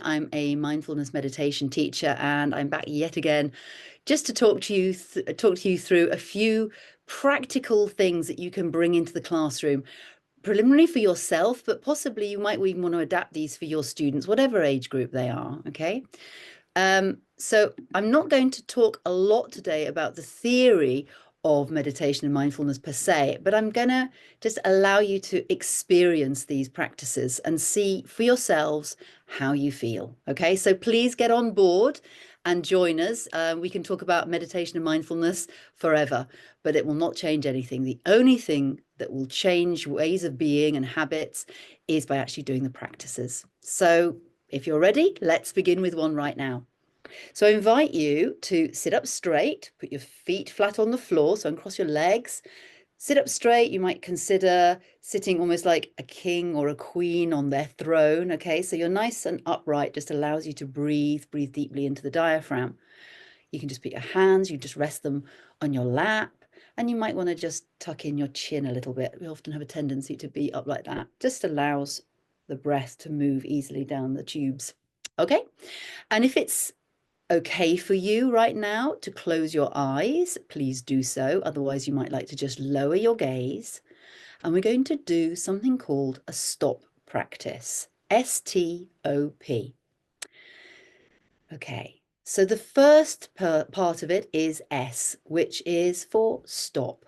I'm a mindfulness meditation teacher, and I'm back yet again just to talk to you through a few practical things that you can bring into the classroom, preliminary for yourself, but possibly you might even want to adapt these for your students, whatever age group they are. Okay. So I'm not going to talk a lot today about the theory of meditation and mindfulness per se, but I'm going to just allow you to experience these practices and see for yourselves how you feel. Okay, so please get on board and join us. We can talk about meditation and mindfulness forever, but it will not change anything. The only thing that will change ways of being and habits is by actually doing the practices. So if you're ready, let's begin with one right now. So I invite you to sit up straight, put your feet flat on the floor, so uncross your legs, sit up straight. You might consider sitting almost like a king or a queen on their throne. Okay, so you're nice and upright, just allows you to breathe deeply into the diaphragm. You can just put your hands, you just rest them on your lap, and you might want to just tuck in your chin a little bit. We often have a tendency to be up like that. Just allows the breath to move easily down the tubes. Okay, and if it's okay for you right now to close your eyes, please do so. Otherwise, you might like to just lower your gaze. And we're going to do something called a stop practice. S-T-O-P. Okay, so the first part of it is S, which is for stop.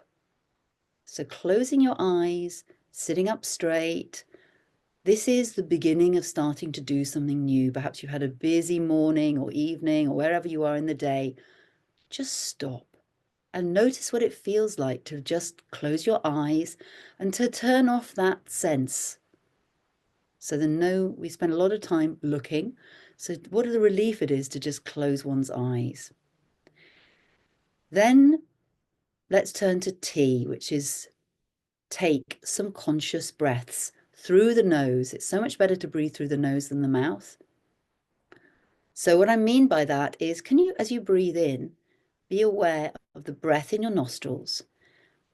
So closing your eyes, sitting up straight. This is the beginning of starting to do something new. Perhaps you've had a busy morning or evening or wherever you are in the day. Just stop and notice what it feels like to just close your eyes and to turn off that sense. So we spend a lot of time looking. So what a relief it is to just close one's eyes. Then let's turn to T, which is take some conscious breaths through the nose. It's so much better to breathe through the nose than the mouth. So what I mean by that is, can you, as you breathe in, be aware of the breath in your nostrils.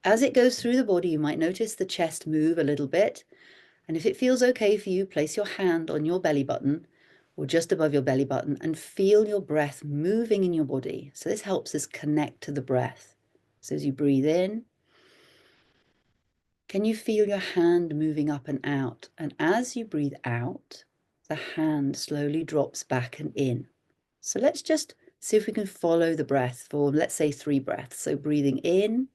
As it goes through the body, you might notice the chest move a little bit. And if it feels okay for you, place your hand on your belly button or just above your belly button and feel your breath moving in your body. So this helps us connect to the breath. So as you breathe in, can you feel your hand moving up and out? And as you breathe out, the hand slowly drops back and in. So let's just see if we can follow the breath for, let's say, 3 breaths. So breathing in,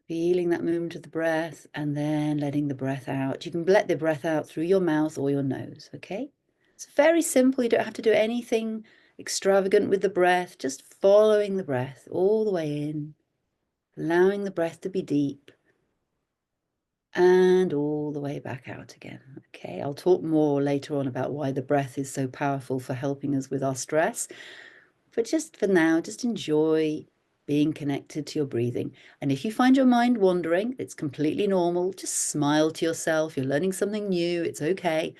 feeling that movement of the breath, and then letting the breath out. You can let the breath out through your mouth or your nose, okay? It's very simple. You don't have to do anything extravagant with the breath, just following the breath all the way in, allowing the breath to be deep, and all the way back out again. Okay, I'll talk more later on about why the breath is so powerful for helping us with our stress. But just for now, just enjoy being connected to your breathing. And if you find your mind wandering, it's completely normal. Just smile to yourself. You're learning something new. It's okay.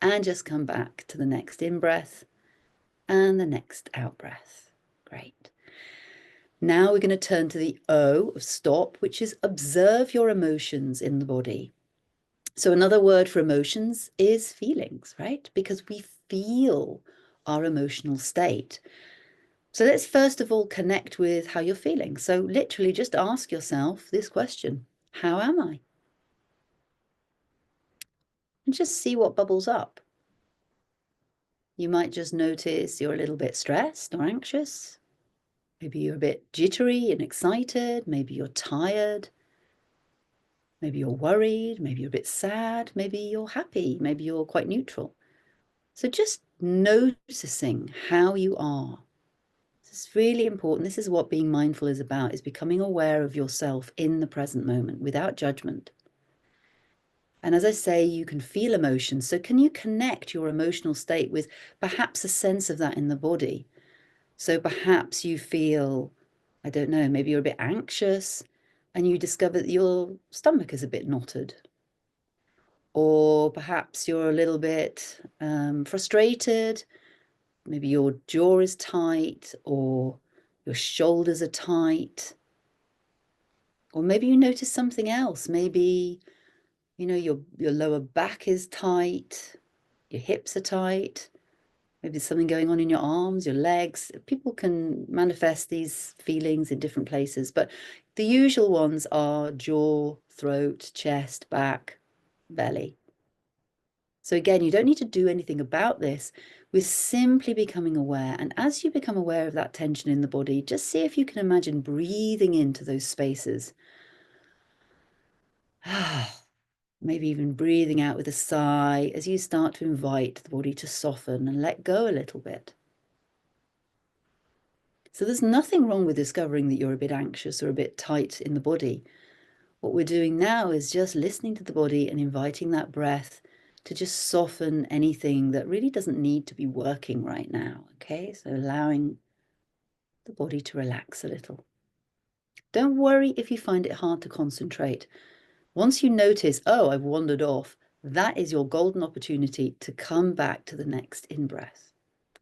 And just come back to the next in-breath and the next out-breath. Great. Now we're going to turn to the O of stop, which is observe your emotions in the body. So another word for emotions is feelings, right? Because we feel our emotional state. So let's first of all connect with how you're feeling. So literally just ask yourself this question: how am I? And just see what bubbles up. You might just notice you're a little bit stressed or anxious. Maybe you're a bit jittery and excited. Maybe you're tired. Maybe you're worried. Maybe you're a bit sad. Maybe you're happy. Maybe you're quite neutral. So just noticing how you are. This is really important. This is what being mindful is about, is becoming aware of yourself in the present moment without judgment. And as I say, you can feel emotions. So can you connect your emotional state with perhaps a sense of that in the body? So perhaps you feel, I don't know, maybe you're a bit anxious and you discover that your stomach is a bit knotted. Or perhaps you're a little bit frustrated. Maybe your jaw is tight or your shoulders are tight. Or maybe you notice something else. Maybe, your lower back is tight. your hips are tight, maybe there's something going on in your arms, your legs. People can manifest these feelings in different places, but the usual ones are jaw, throat, chest, back, belly. So again, you don't need to do anything about this. We're simply becoming aware. And as you become aware of that tension in the body, just see if you can imagine breathing into those spaces. Maybe even breathing out with a sigh as you start to invite the body to soften and let go a little bit. So there's nothing wrong with discovering that you're a bit anxious or a bit tight in the body. What we're doing now is just listening to the body and inviting that breath to just soften anything that really doesn't need to be working right now. Okay, so allowing the body to relax a little. Don't worry if you find it hard to concentrate. Once you notice, oh, I've wandered off, that is your golden opportunity to come back to the next in-breath.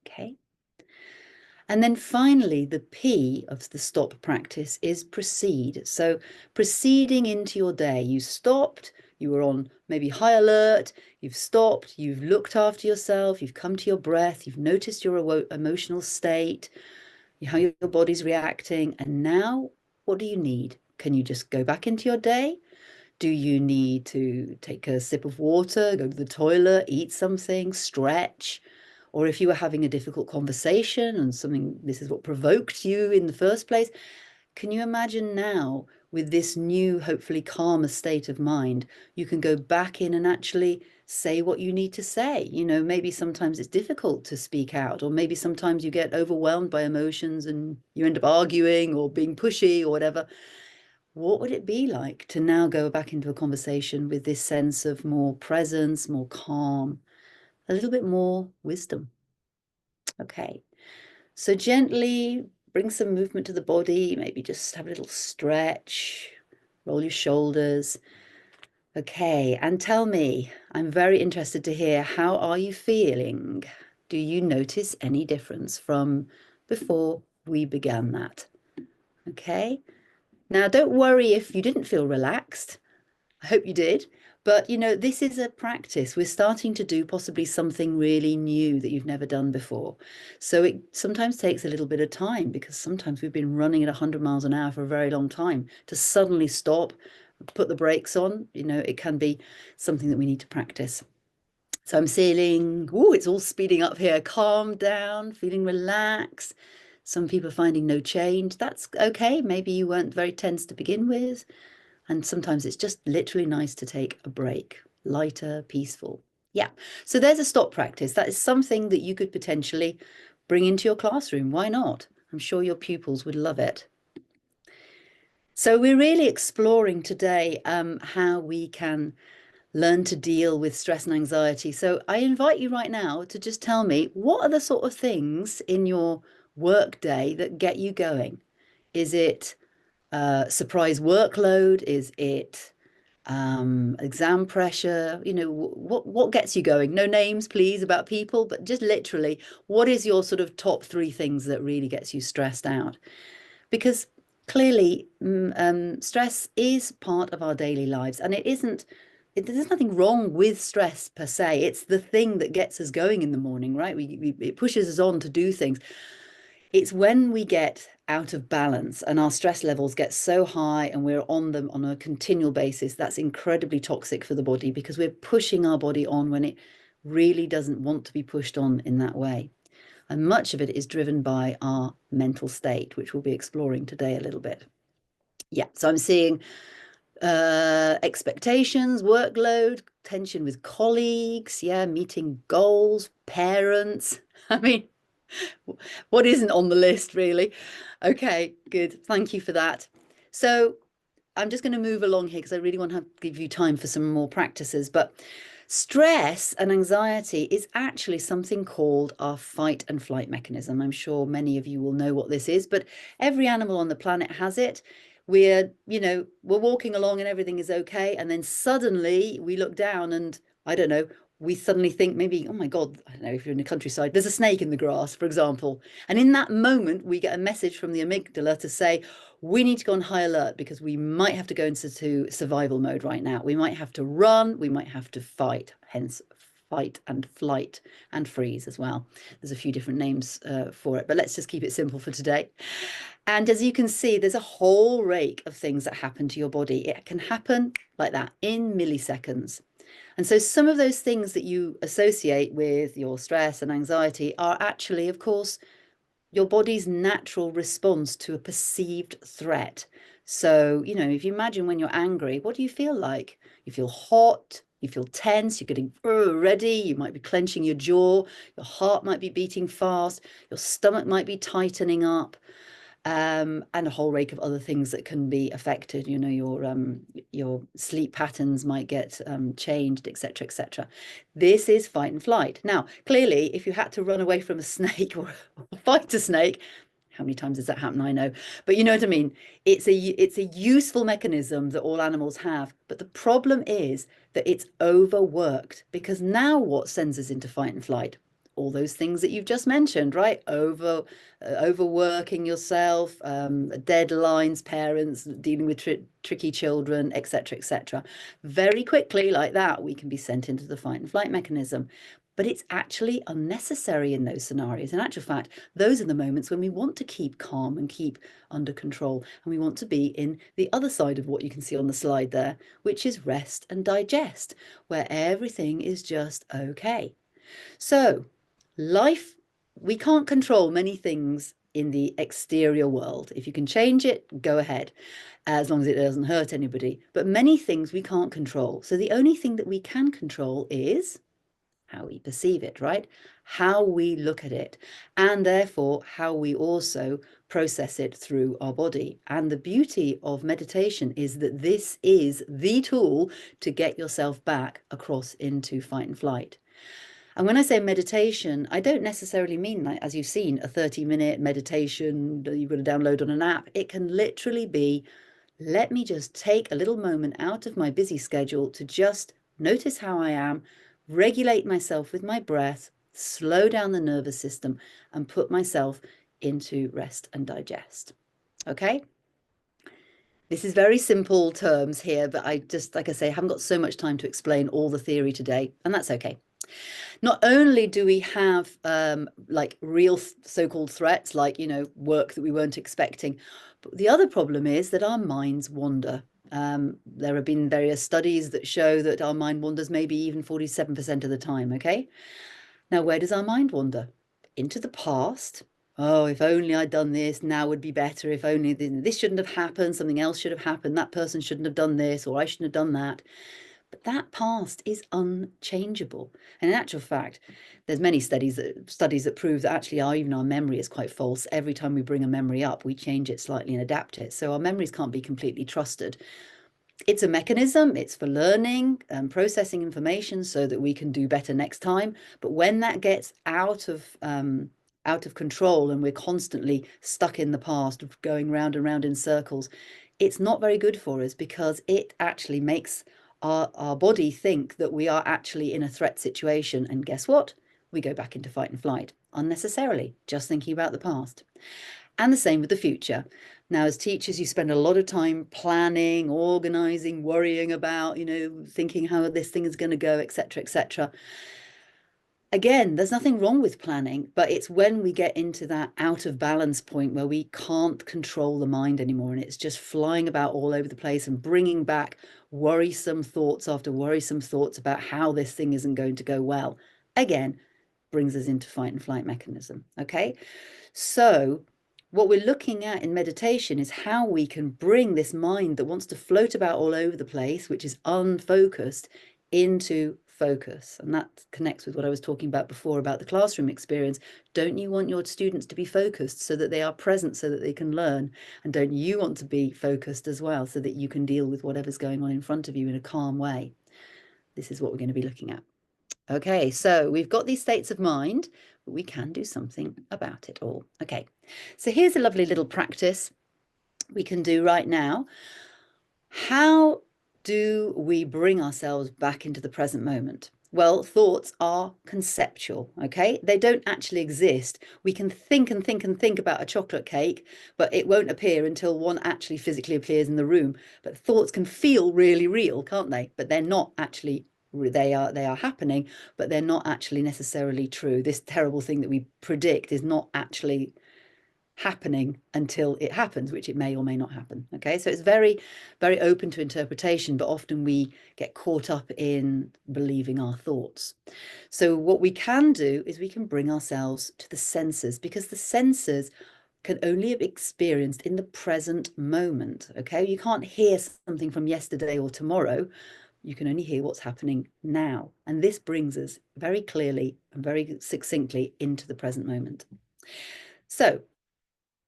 Okay. And then finally, the P of the stop practice is proceed. So proceeding into your day, you stopped, you were on maybe high alert, you've stopped, you've looked after yourself, you've come to your breath, you've noticed your emotional state, how your body's reacting. And now, what do you need? Can you just go back into your day? Do you need to take a sip of water, go to the toilet, eat something, stretch? Or if you were having a difficult conversation and something, this is what provoked you in the first place, can you imagine now with this new, hopefully calmer state of mind, you can go back in and actually say what you need to say. You know, maybe sometimes it's difficult to speak out, or maybe sometimes you get overwhelmed by emotions and you end up arguing or being pushy or whatever. What would it be like to now go back into a conversation with this sense of more presence, more calm, a little bit more wisdom? Okay, so gently bring some movement to the body, maybe just have a little stretch, roll your shoulders. Okay, and tell me, I'm very interested to hear, how are you feeling? Do you notice any difference from before we began that? Okay, now don't worry if you didn't feel relaxed. I hope you did. But you know, this is a practice. We're starting to do possibly something really new that you've never done before. So it sometimes takes a little bit of time, because sometimes we've been running at 100 miles an hour for a very long time. To suddenly stop, put the brakes on, you know, it can be something that we need to practice. So I'm feeling, oh, it's all speeding up here. Calm down, feeling relaxed. Some people are finding no change. That's okay. Maybe you weren't very tense to begin with. And sometimes it's just literally nice to take a break, lighter, peaceful. Yeah. So there's a stop practice. That is something that you could potentially bring into your classroom. Why not? I'm sure your pupils would love it. So we're really exploring today how we can learn to deal with stress and anxiety. So I invite you right now to just tell me, what are the sort of things in your work day that get you going? Is it surprise workload? Is it exam pressure? You know, what gets you going? No names, please, about people, but just literally, what is your sort of top three things that really gets you stressed out? Because clearly, stress is part of our daily lives, and it isn't. There's nothing wrong with stress per se. It's the thing that gets us going in the morning, right? It pushes us on to do things. It's when we get out of balance and our stress levels get so high and we're on them on a continual basis, that's incredibly toxic for the body, because we're pushing our body on when it really doesn't want to be pushed on in that way. And much of it is driven by our mental state, which we'll be exploring today a little bit. Yeah, so I'm seeing expectations, workload, tension with colleagues, yeah, meeting goals, parents. I mean, what isn't on the list, really? Okay, good. Thank you for that. So I'm just going to move along here because I really want to give you time for some more practices. But stress and anxiety is actually something called our fight and flight mechanism. I'm sure many of you will know what this is, but every animal on the planet has it. We're walking along and everything is okay. And then suddenly we look down and I don't know, we suddenly think maybe, oh my God, I don't know, if you're in the countryside, there's a snake in the grass, for example. And in that moment, we get a message from the amygdala to say, we need to go on high alert because we might have to go into survival mode right now. We might have to run, we might have to fight, hence fight and flight, and freeze as well. There's a few different names for it, but let's just keep it simple for today. And as you can see, there's a whole rake of things that happen to your body. It can happen like that in milliseconds. And so some of those things that you associate with your stress and anxiety are actually, of course, your body's natural response to a perceived threat. So, you know, if you imagine when you're angry, what do you feel like? You feel hot, you feel tense, you're getting ready, you might be clenching your jaw, your heart might be beating fast, your stomach might be tightening up, and a whole rake of other things that can be affected. You know, your sleep patterns might get changed, etc., etc. This is fight and flight. Now, clearly, if you had to run away from a snake or fight a snake, how many times does that happen? I know, but you know what I mean. It's a useful mechanism that all animals have, but the problem is that it's overworked, because now what sends us into fight and flight? All those things that you've just mentioned, right? Overworking yourself, deadlines, parents dealing with tricky children, etc., etc. Very quickly, like that, we can be sent into the fight and flight mechanism. But it's actually unnecessary in those scenarios. In actual fact, those are the moments when we want to keep calm and keep under control. And we want to be in the other side of what you can see on the slide there, which is rest and digest, where everything is just okay. So, life, we can't control many things in the exterior world. If you can change it, go ahead, as long as it doesn't hurt anybody. But many things we can't control. So the only thing that we can control is how we perceive it, right? How we look at it, and therefore how we also process it through our body. And the beauty of meditation is that this is the tool to get yourself back across into fight and flight. And when I say meditation, I don't necessarily mean, like, as you've seen, a 30-minute meditation that you've got to download on an app. It can literally be, let me just take a little moment out of my busy schedule to just notice how I am, regulate myself with my breath, slow down the nervous system, and put myself into rest and digest. Okay? This is very simple terms here, but I just, like I say, haven't got so much time to explain all the theory today, and that's okay. Not only do we have like real so-called threats, like, you know, work that we weren't expecting, but the other problem is that our minds wander. There have been various studies that show that our mind wanders maybe even 47% of the time, okay? Now, where does our mind wander? Into the past. Oh, if only I'd done this, now would be better. If only this shouldn't have happened, something else should have happened, that person shouldn't have done this, or I shouldn't have done that. But that past is unchangeable. And in actual fact, there's many studies that prove that actually even our memory is quite false. Every time we bring a memory up, we change it slightly and adapt it. So our memories can't be completely trusted. It's a mechanism, it's for learning and processing information so that we can do better next time. But when that gets out of control and we're constantly stuck in the past, going round and round in circles, it's not very good for us, because it actually makes our body think that we are actually in a threat situation. And guess what? We go back into fight and flight unnecessarily, just thinking about the past. And the same with the future. Now, as teachers, you spend a lot of time planning, organizing, worrying about, you know, thinking how this thing is going to go, etc., etc. Again, there's nothing wrong with planning, but it's when we get into that out of balance point where we can't control the mind anymore, and it's just flying about all over the place and bringing back worrisome thoughts after worrisome thoughts about how this thing isn't going to go well. Again, brings us into fight and flight mechanism. Okay, so what we're looking at in meditation is how we can bring this mind that wants to float about all over the place, which is unfocused, into focus. And that connects with what I was talking about before about the classroom experience. Don't you want your students to be focused so that they are present, so that they can learn? And don't you want to be focused as well, so that you can deal with whatever's going on in front of you in a calm way? This is what we're going to be looking at. Okay, so we've got these states of mind, but we can do something about it all. Okay, so here's a lovely little practice we can do right now. How do we bring ourselves back into the present moment? Well, thoughts are conceptual, okay? They don't actually exist. We can think and think and think about a chocolate cake, but it won't appear until one actually physically appears in the room. But thoughts can feel really real, can't they? But they're not actually they are happening, but they're not actually necessarily true. This terrible thing that we predict is not actually happening until it happens, which it may or may not happen. Okay, so it's very, very open to interpretation, but often we get caught up in believing our thoughts. So what we can do is we can bring ourselves to the senses, because the senses can only be experienced in the present moment. Okay, you can't hear something from yesterday or tomorrow. You can only hear what's happening now. And this brings us very clearly and very succinctly into the present moment. So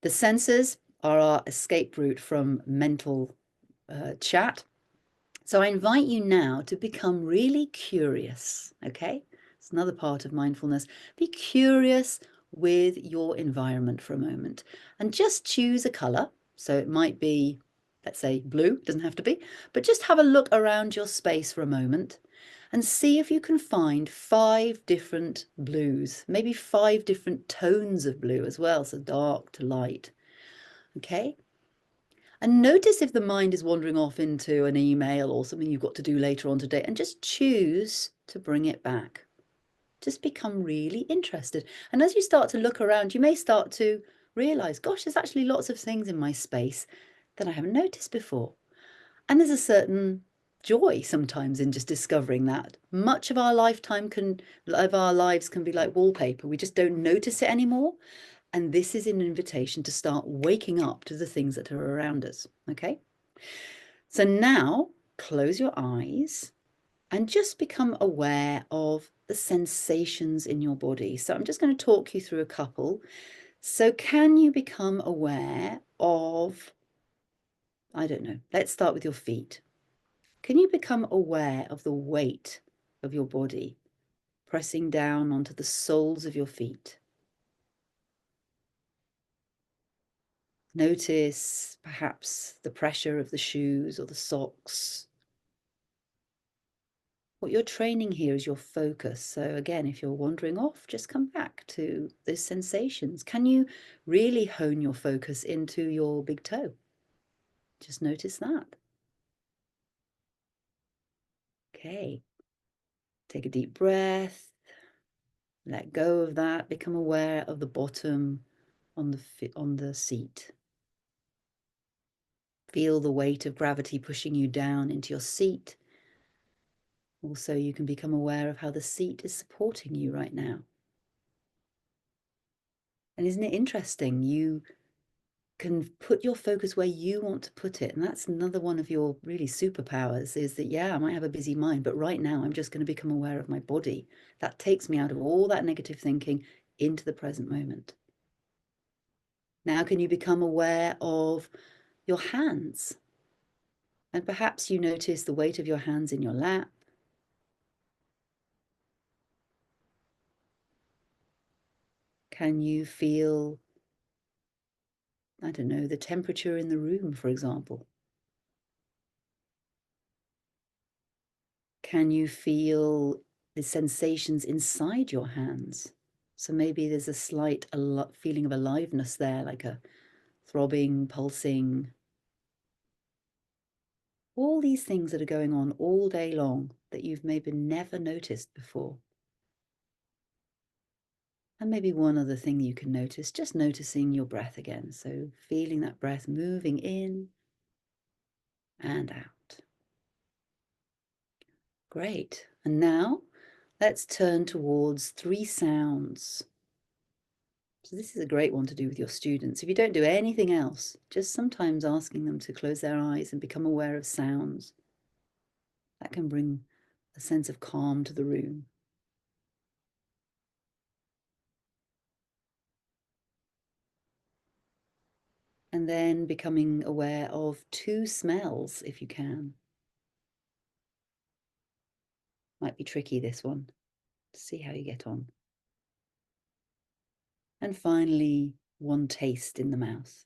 the senses are our escape route from mental chat. So I invite you now to become really curious, okay? It's another part of mindfulness. Be curious with your environment for a moment and just choose a color. So it might be, let's say, blue, doesn't have to be, but just have a look around your space for a moment and see if you can find 5 different blues, maybe 5 different tones of blue as well, so dark to light, okay? And notice if the mind is wandering off into an email or something you've got to do later on today, and just choose to bring it back. Just become really interested. And as you start to look around, you may start to realize, gosh, there's actually lots of things in my space that I haven't noticed before. And there's a certain joy sometimes in just discovering that. Much of our lives can be like wallpaper. We just don't notice it anymore. And this is an invitation to start waking up to the things that are around us. Okay. So now close your eyes and just become aware of the sensations in your body. So I'm just going to talk you through a couple. So can you become aware of, I don't know, let's start with your feet. Can you become aware of the weight of your body pressing down onto the soles of your feet? Notice perhaps the pressure of the shoes or the socks. What you're training here is your focus. So again, if you're wandering off, just come back to those sensations. Can you really hone your focus into your big toe? Just notice that. Okay. Take a deep breath. Let go of that. Become aware of the bottom on the seat. Feel the weight of gravity pushing you down into your seat. Also, you can become aware of how the seat is supporting you right now. And isn't it interesting? You can put your focus where you want to put it. And that's another one of your really superpowers, is that, yeah, I might have a busy mind, but right now I'm just going to become aware of my body. That takes me out of all that negative thinking into the present moment. Now, can you become aware of your hands? And perhaps you notice the weight of your hands in your lap. Can you feel, I don't know, the temperature in the room, for example? Can you feel the sensations inside your hands? So maybe there's a slight feeling of aliveness there, like a throbbing, pulsing. All these things that are going on all day long that you've maybe never noticed before. And maybe one other thing you can notice, just noticing your breath again. So feeling that breath moving in and out. Great. And now let's turn towards 3 sounds. So this is a great one to do with your students. If you don't do anything else, just sometimes asking them to close their eyes and become aware of sounds. That can bring a sense of calm to the room. And then becoming aware of 2 smells if you can. Might be tricky, this one. See how you get on. And finally, 1 taste in the mouth.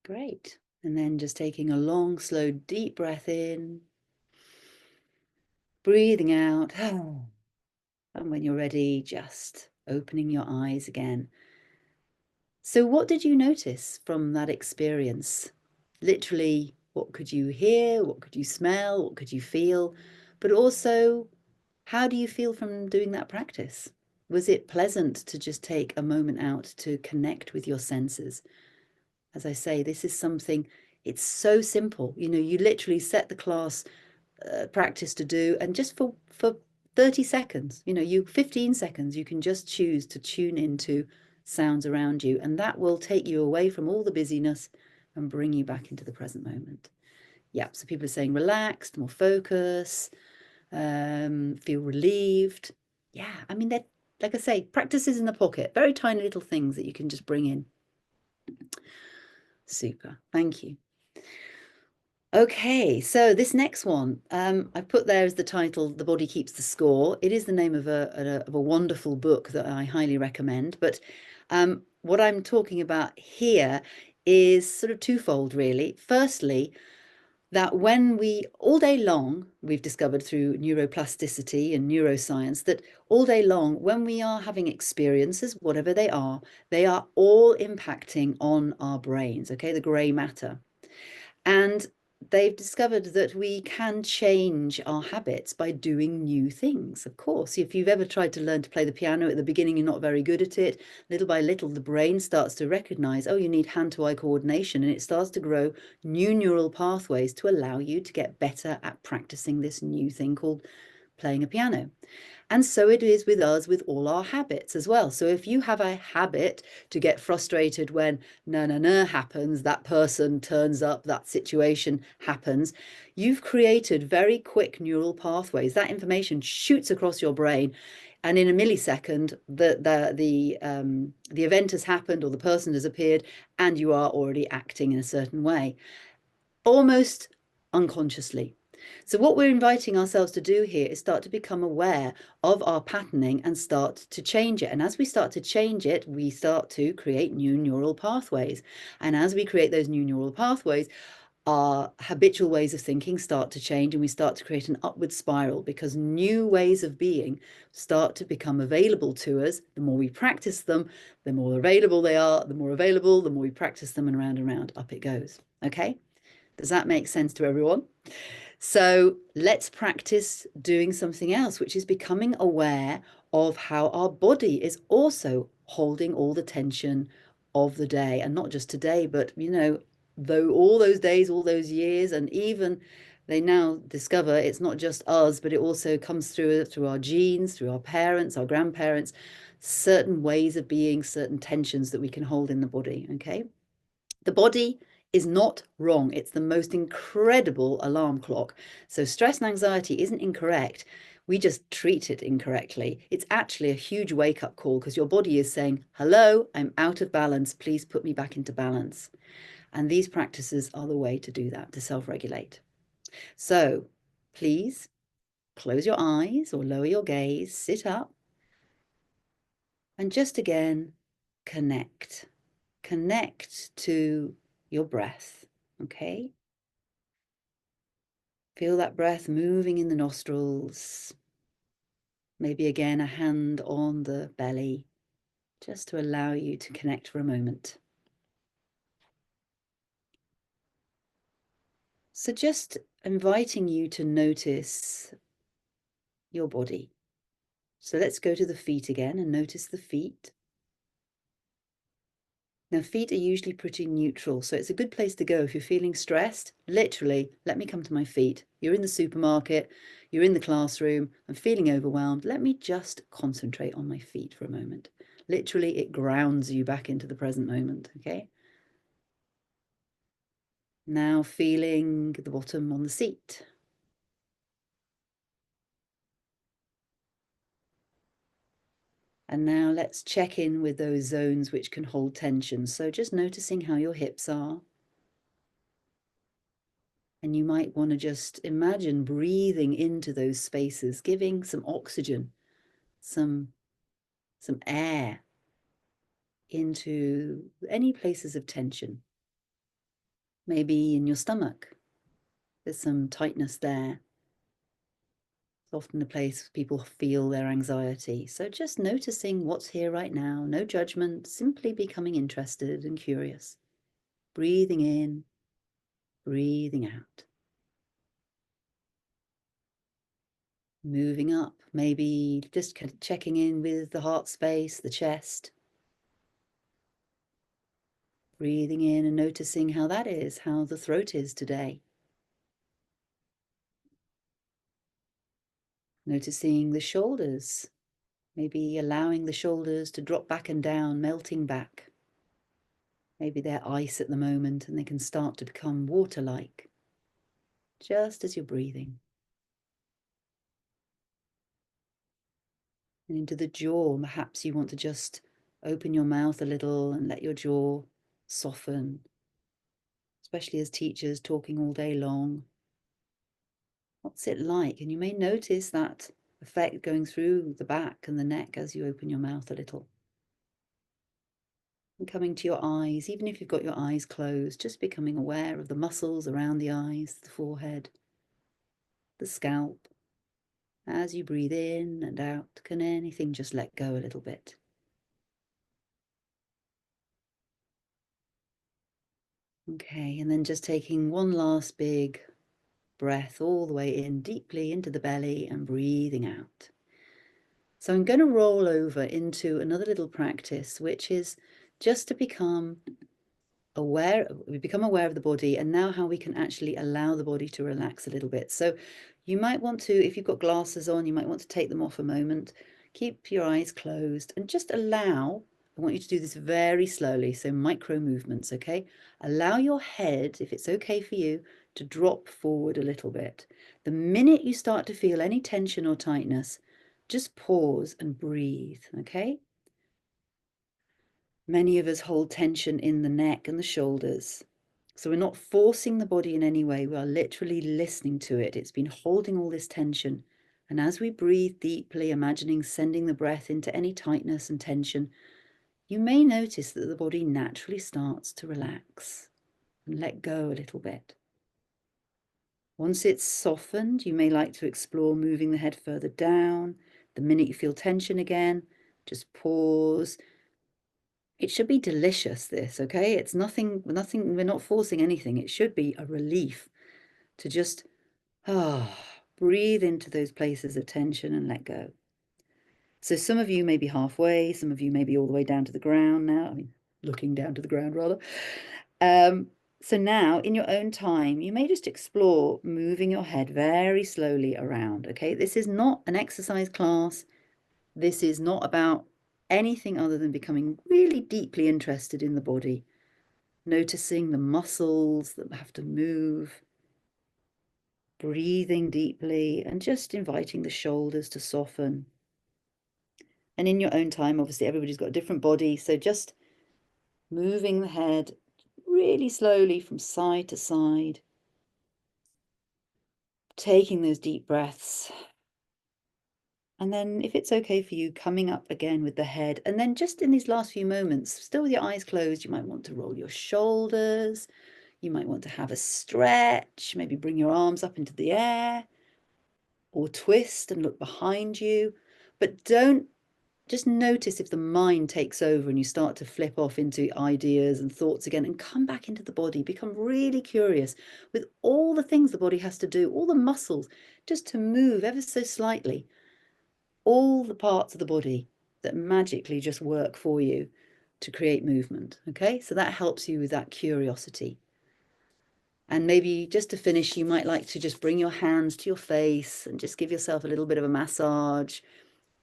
Great. And then just taking a long, slow, deep breath in, breathing out. And when you're ready, just opening your eyes again. So what did you notice from that experience? Literally, what What could you hear? What could you smell? What could you feel? But also, how do you feel from doing that practice? Was it pleasant to just take a moment out to connect with your senses? As I say, this is something, it's so simple. You know, you literally set the class practice to do, and just for 30 seconds, you know, you 15 seconds, you can just choose to tune into sounds around you, and that will take you away from all the busyness and bring you back into the present moment. Yeah, so people are saying relaxed, more focus, feel relieved. Yeah, I mean, that, like I say, practices in the pocket, very tiny little things that you can just bring in. Super, thank you. Okay, so this next one, I put there as the title, The Body Keeps the Score. It is the name of a wonderful book that I highly recommend. But what I'm talking about here is sort of twofold, really. Firstly, that when we, all day long, we've discovered through neuroplasticity and neuroscience that all day long, when we are having experiences, whatever they are all impacting on our brains, okay, the grey matter. And they've discovered that we can change our habits by doing new things. Of course, if you've ever tried to learn to play the piano at the beginning, you're not very good at it. Little by little, the brain starts to recognize, oh, you need hand-to-eye coordination, and it starts to grow new neural pathways to allow you to get better at practicing this new thing called playing a piano. And so it is with us with all our habits as well. So if you have a habit to get frustrated when no happens, that person turns up, that situation happens, you've created very quick neural pathways. That information shoots across your brain, and in a millisecond, the event has happened or the person has appeared, and you are already acting in a certain way, almost unconsciously. So what we're inviting ourselves to do here is start to become aware of our patterning and start to change it. And as we start to change it, we start to create new neural pathways. And as we create those new neural pathways, our habitual ways of thinking start to change, and we start to create an upward spiral because new ways of being start to become available to us. The more we practice them, the more available they are, the more available, the more we practice them, and round, up it goes. Okay? Does that make sense to everyone? So let's practice doing something else, which is becoming aware of how our body is also holding all the tension of the day. And not just today, but, you know, though all those days, all those years, and even they now discover it's not just us, but it also comes through our genes, through our parents, our grandparents, certain ways of being, certain tensions that we can hold in the body. Okay. The body is not wrong. It's the most incredible alarm clock. So stress and anxiety isn't incorrect. We just treat it incorrectly. It's actually a huge wake-up call because your body is saying, hello, I'm out of balance. Please put me back into balance. And these practices are the way to do that, to self-regulate. So please close your eyes or lower your gaze, sit up, and just again, connect. Connect to your breath, okay? Feel that breath moving in the nostrils. Maybe again, a hand on the belly, just to allow you to connect for a moment. So just inviting you to notice your body. So let's go to the feet again and notice the feet. Now, feet are usually pretty neutral, so it's a good place to go if you're feeling stressed. Literally, let me come to my feet. You're in the supermarket, you're in the classroom, I'm feeling overwhelmed. Let me just concentrate on my feet for a moment. Literally, it grounds you back into the present moment, okay? Now feeling the bottom on the seat. And now let's check in with those zones which can hold tension. So just noticing how your hips are. And you might want to just imagine breathing into those spaces, giving some oxygen, some air into any places of tension. Maybe in your stomach, there's some tightness there. It's often the place people feel their anxiety. So just noticing what's here right now, no judgment, simply becoming interested and curious. Breathing in, breathing out. Moving up, maybe just checking in with the heart space, the chest. Breathing in and noticing how that is, how the throat is today. Noticing the shoulders, maybe allowing the shoulders to drop back and down, melting back. Maybe they're ice at the moment and they can start to become water-like, just as you're breathing. And into the jaw, perhaps you want to just open your mouth a little and let your jaw soften, especially as teachers talking all day long. What's it like? And you may notice that effect going through the back and the neck as you open your mouth a little. And coming to your eyes, even if you've got your eyes closed, just becoming aware of the muscles around the eyes, the forehead, the scalp. As you breathe in and out, can anything just let go a little bit? Okay, and then just taking one last big breath all the way in deeply into the belly and breathing out. So I'm going to roll over into another little practice, which is just to become aware, we become aware of the body and now how we can actually allow the body to relax a little bit. So you might want to, if you've got glasses on, you might want to take them off a moment, keep your eyes closed and just allow, I want you to do this very slowly, so micro movements, okay? Allow your head, if it's okay for you, to drop forward a little bit. The minute you start to feel any tension or tightness, just pause and breathe, okay? Many of us hold tension in the neck and the shoulders. So we're not forcing the body in any way. We are literally listening to it. It's been holding all this tension. And as we breathe deeply, imagining sending the breath into any tightness and tension, you may notice that the body naturally starts to relax and let go a little bit. Once it's softened, you may like to explore moving the head further down. The minute you feel tension again, just pause. It should be delicious, this, okay? It's nothing, we're not forcing anything. It should be a relief to just breathe into those places of tension and let go. So some of you may be halfway, some of you may be all the way down to the ground now. I mean, looking down to the ground rather. So now in your own time, you may just explore moving your head very slowly around, okay? This is not an exercise class. This is not about anything other than becoming really deeply interested in the body, noticing the muscles that have to move, breathing deeply, and just inviting the shoulders to soften. And in your own time, obviously, everybody's got a different body, so just moving the head really slowly from side to side, taking those deep breaths. And then if it's okay for you, coming up again with the head. And then just in these last few moments, still with your eyes closed, you might want to roll your shoulders. You might want to have a stretch, maybe bring your arms up into the air or twist and look behind you. But don't, just notice if the mind takes over and you start to flip off into ideas and thoughts again, and come back into the body. Become really curious with all the things the body has to do, all the muscles, just to move ever so slightly. All the parts of the body that magically just work for you to create movement. Okay, so that helps you with that curiosity. And maybe just to finish, you might like to just bring your hands to your face and just give yourself a little bit of a massage.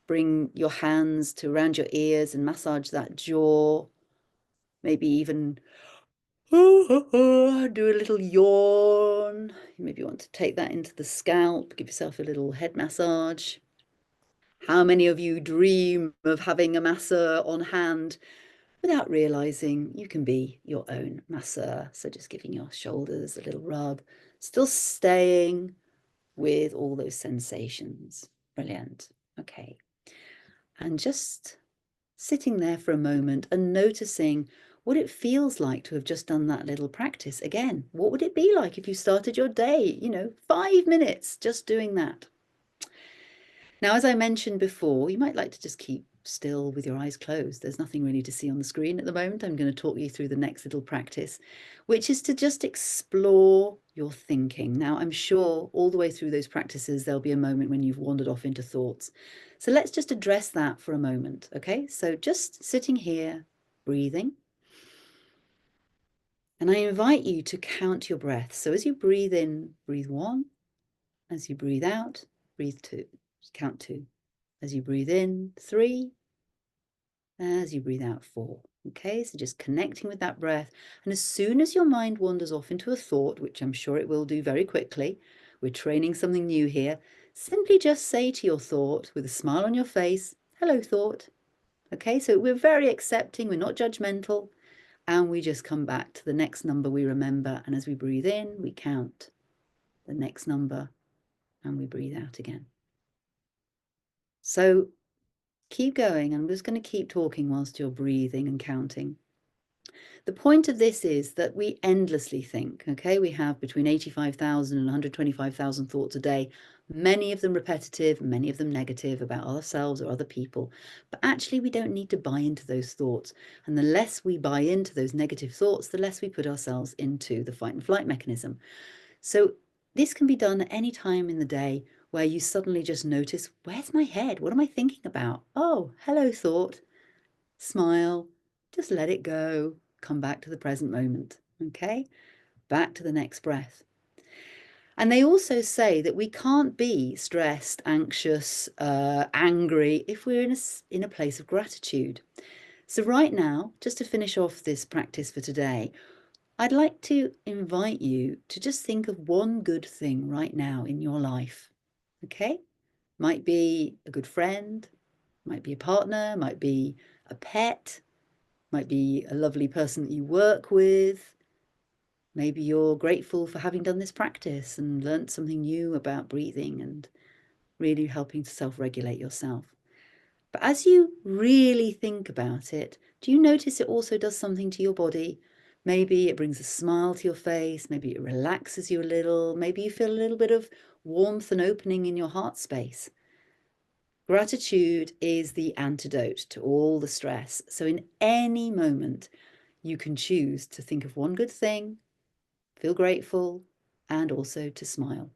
Bring your hands to around your ears and massage that jaw. Maybe even do a little yawn. You maybe want to take that into the scalp, give yourself a little head massage. How many of you dream of having a masseur on hand without realizing you can be your own masseur? So just giving your shoulders a little rub, still staying with all those sensations. Brilliant. Okay. And just sitting there for a moment and noticing what it feels like to have just done that little practice again. What would it be like if you started your day, 5 minutes just doing that? Now, as I mentioned before, you might like to just keep still with your eyes closed. There's nothing really to see on the screen at the moment. I'm going to talk you through the next little practice, which is to just explore your thinking. Now, I'm sure all the way through those practices, there'll be a moment when you've wandered off into thoughts. So let's just address that for a moment, okay? So just sitting here, breathing. And I invite you to count your breaths. So as you breathe in, breathe 1. As you breathe out, breathe 2. Just count 2. As you breathe in, 3. As you breathe out, 4. Okay, so just connecting with that breath. And as soon as your mind wanders off into a thought, which I'm sure it will do very quickly, we're training something new here, simply just say to your thought with a smile on your face, hello thought. Okay, so we're very accepting, we're not judgmental, and we just come back to the next number we remember. And as we breathe in, we count the next number and we breathe out again. So keep going. I'm just going to keep talking whilst you're breathing and counting. The point of this is that we endlessly think, okay? We have between 85,000 and 125,000 thoughts a day, many of them repetitive, many of them negative about ourselves or other people. But actually, we don't need to buy into those thoughts. And the less we buy into those negative thoughts, the less we put ourselves into the fight and flight mechanism. So this can be done at any time in the day where you suddenly just notice, where's my head? What am I thinking about? Oh, hello, thought. Smile, just let it go. Come back to the present moment, okay? Back to the next breath. And they also say that we can't be stressed, anxious, angry if we're in a place of gratitude. So right now, just to finish off this practice for today, I'd like to invite you to just think of one good thing right now in your life, okay? Might be a good friend, might be a partner, might be a pet, might be a lovely person that you work with. Maybe you're grateful for having done this practice and learnt something new about breathing and really helping to self-regulate yourself. But as you really think about it, do you notice it also does something to your body? Maybe it brings a smile to your face, maybe it relaxes you a little, maybe you feel a little bit of warmth and opening in your heart space. Gratitude is the antidote to all the stress. So in any moment, you can choose to think of one good thing, feel grateful, and also to smile.